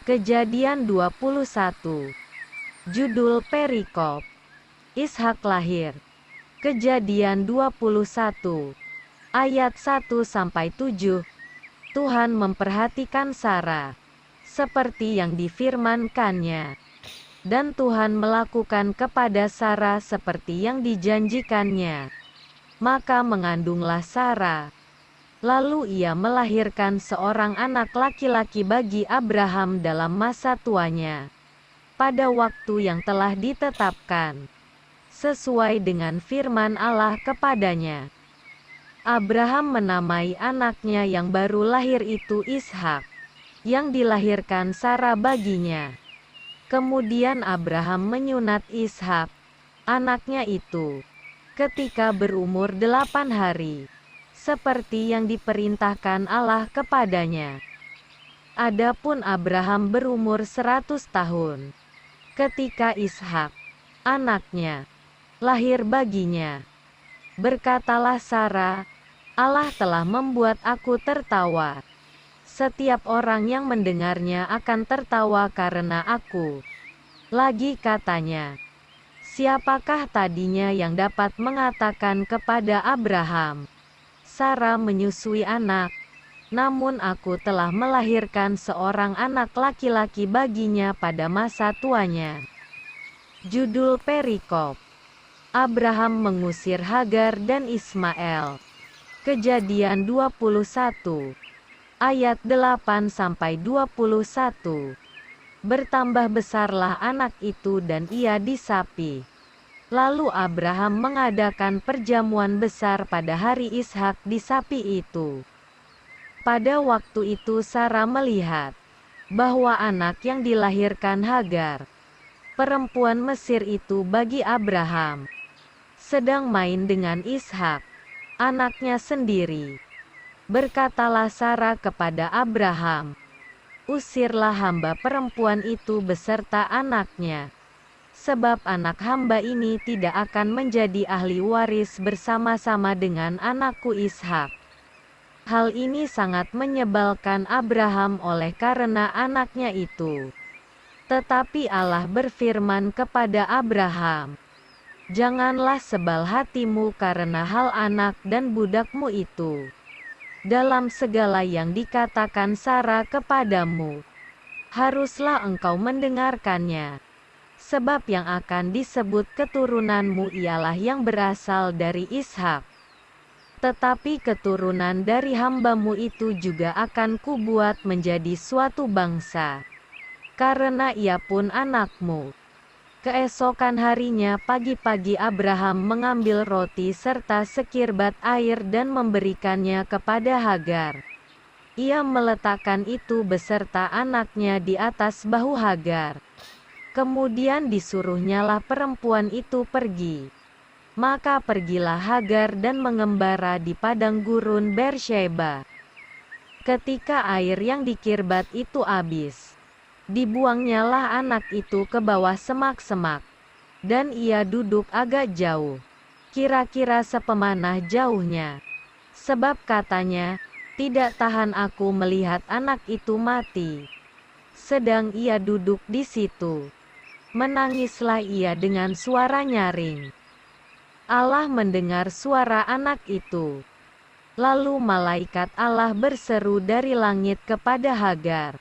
Kejadian 21. Judul perikop. Ishak lahir. Kejadian 21 ayat 1-7. Tuhan memperhatikan Sara seperti yang difirmankannya, dan Tuhan melakukan kepada Sara seperti yang dijanjikannya. Maka mengandunglah Sara. Lalu ia melahirkan seorang anak laki-laki bagi Abraham dalam masa tuanya, pada waktu yang telah ditetapkan, sesuai dengan firman Allah kepadanya. Abraham menamai anaknya yang baru lahir itu Ishak, yang dilahirkan Sara baginya. Kemudian Abraham menyunat Ishak, anaknya itu, ketika berumur 8 hari. Seperti yang diperintahkan Allah kepadanya. Adapun Abraham berumur 100 tahun ketika Ishak, anaknya, lahir baginya. Berkatalah Sara, Allah telah membuat aku tertawa. Setiap orang yang mendengarnya akan tertawa karena aku. Lagi katanya, siapakah tadinya yang dapat mengatakan kepada Abraham, Sara menyusui anak, namun aku telah melahirkan seorang anak laki-laki baginya pada masa tuanya. Judul perikop. Abraham mengusir Hagar dan Ismail. Kejadian 21 ayat 8-21. Bertambah besarlah anak itu dan ia disapi. Lalu Abraham mengadakan perjamuan besar pada hari Ishak disapi itu. Pada waktu itu Sara melihat bahwa anak yang dilahirkan Hagar, perempuan Mesir itu bagi Abraham, sedang main dengan Ishak, anaknya sendiri. Berkatalah Sara kepada Abraham, usirlah hamba perempuan itu beserta anaknya, sebab anak hamba ini tidak akan menjadi ahli waris bersama-sama dengan anakku Ishak. Hal ini sangat menyebalkan Abraham oleh karena anaknya itu. Tetapi Allah berfirman kepada Abraham, janganlah sebal hatimu karena hal anak dan budakmu itu. Dalam segala yang dikatakan Sara kepadamu, haruslah engkau mendengarkannya. Sebab yang akan disebut keturunanmu ialah yang berasal dari Ishak. Tetapi keturunan dari hambamu itu juga akan kubuat menjadi suatu bangsa, karena ia pun anakmu. Keesokan harinya pagi-pagi Abraham mengambil roti serta sekirbat air dan memberikannya kepada Hagar. Ia meletakkan itu beserta anaknya di atas bahu Hagar. Kemudian disuruhnyalah perempuan itu pergi. Maka pergilah Hagar dan mengembara di padang gurun Beersheba. Ketika air yang dikirbat itu habis, dibuangnyalah anak itu ke bawah semak-semak, dan ia duduk agak jauh, kira-kira sepemanah jauhnya. Sebab katanya, tidak tahan aku melihat anak itu mati. Sedang ia duduk di situ, menangislah ia dengan suara nyaring. Allah mendengar suara anak itu. Lalu malaikat Allah berseru dari langit kepada Hagar.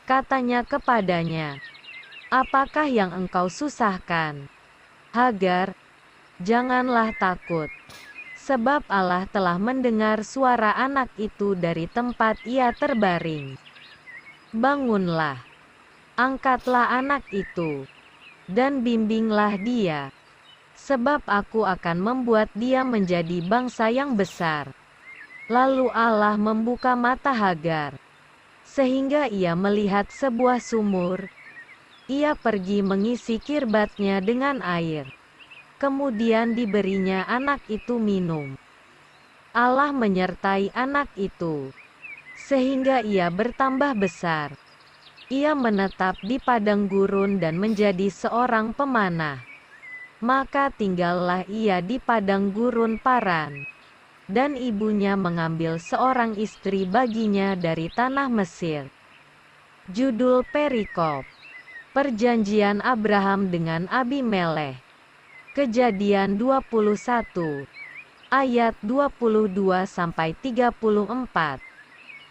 Katanya kepadanya, apakah yang engkau susahkan? Hagar, janganlah takut. Sebab Allah telah mendengar suara anak itu dari tempat ia terbaring. Bangunlah, angkatlah anak itu, dan bimbinglah dia, sebab aku akan membuat dia menjadi bangsa yang besar. Lalu Allah membuka mata Hagar, sehingga ia melihat sebuah sumur. Ia pergi mengisi kirbatnya dengan air. Kemudian diberinya anak itu minum. Allah menyertai anak itu, sehingga ia bertambah besar. Ia menetap di padang gurun dan menjadi seorang pemanah. Maka tinggallah ia di padang gurun Paran. Dan ibunya mengambil seorang istri baginya dari tanah Mesir. Judul perikop: Perjanjian Abraham dengan Abimelekh. Kejadian 21 ayat 22-34.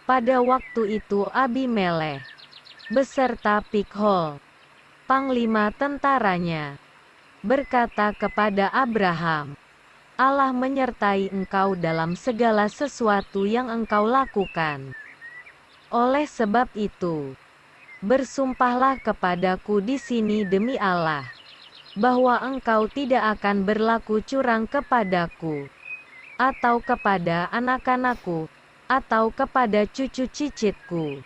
Pada waktu itu Abimelekh beserta Pikhol, panglima tentaranya, berkata kepada Abraham, Allah menyertai engkau dalam segala sesuatu yang engkau lakukan. Oleh sebab itu, bersumpahlah kepadaku di sini demi Allah, bahwa engkau tidak akan berlaku curang kepadaku, atau kepada anak-anakku, atau kepada cucu cicitku,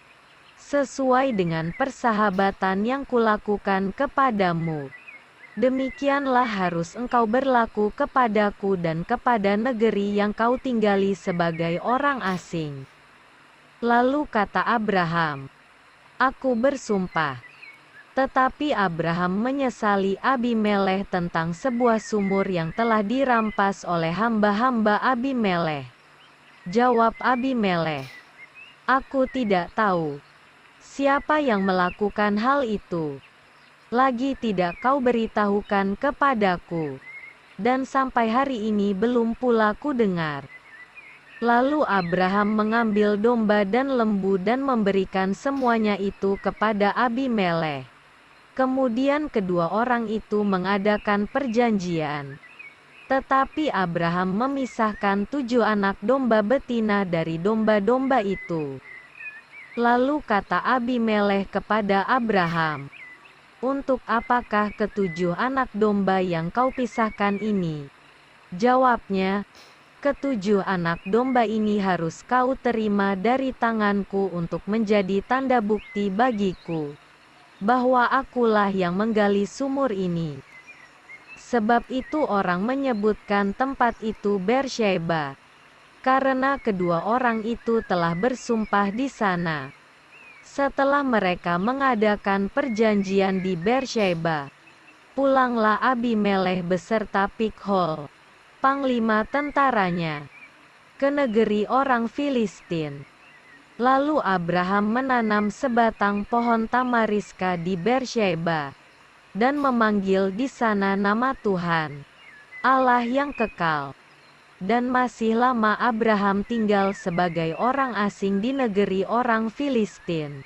sesuai dengan persahabatan yang kulakukan kepadamu. Demikianlah harus engkau berlaku kepadaku dan kepada negeri yang kau tinggali sebagai orang asing. Lalu kata Abraham, Aku bersumpah. Tetapi Abraham menyesali Abimelekh tentang sebuah sumur yang telah dirampas oleh hamba-hamba Abimelekh. Jawab Abimelekh, Aku tidak tahu siapa yang melakukan hal itu. Lagi tidak kau beritahukan kepadaku, dan sampai hari ini belum pula ku dengar. Lalu Abraham mengambil domba dan lembu dan memberikan semuanya itu kepada Abimelekh. Kemudian kedua orang itu mengadakan perjanjian. Tetapi Abraham memisahkan 7 anak domba betina dari domba-domba itu. Lalu kata Abimelekh kepada Abraham, Untuk apakah ke-7 anak domba yang kau pisahkan ini? Jawabnya, Ke-7 anak domba ini harus kau terima dari tanganku untuk menjadi tanda bukti bagiku, bahwa akulah yang menggali sumur ini. Sebab itu orang menyebutkan tempat itu Beersheba, karena kedua orang itu telah bersumpah di sana. Setelah mereka mengadakan perjanjian di Beersheba, pulanglah Abimelekh beserta Pikhol, panglima tentaranya, ke negeri orang Filistin. Lalu Abraham menanam sebatang pohon tamariska di Beersheba, dan memanggil di sana nama Tuhan, Allah yang kekal. Dan masih lama Abraham tinggal sebagai orang asing di negeri orang Filistin.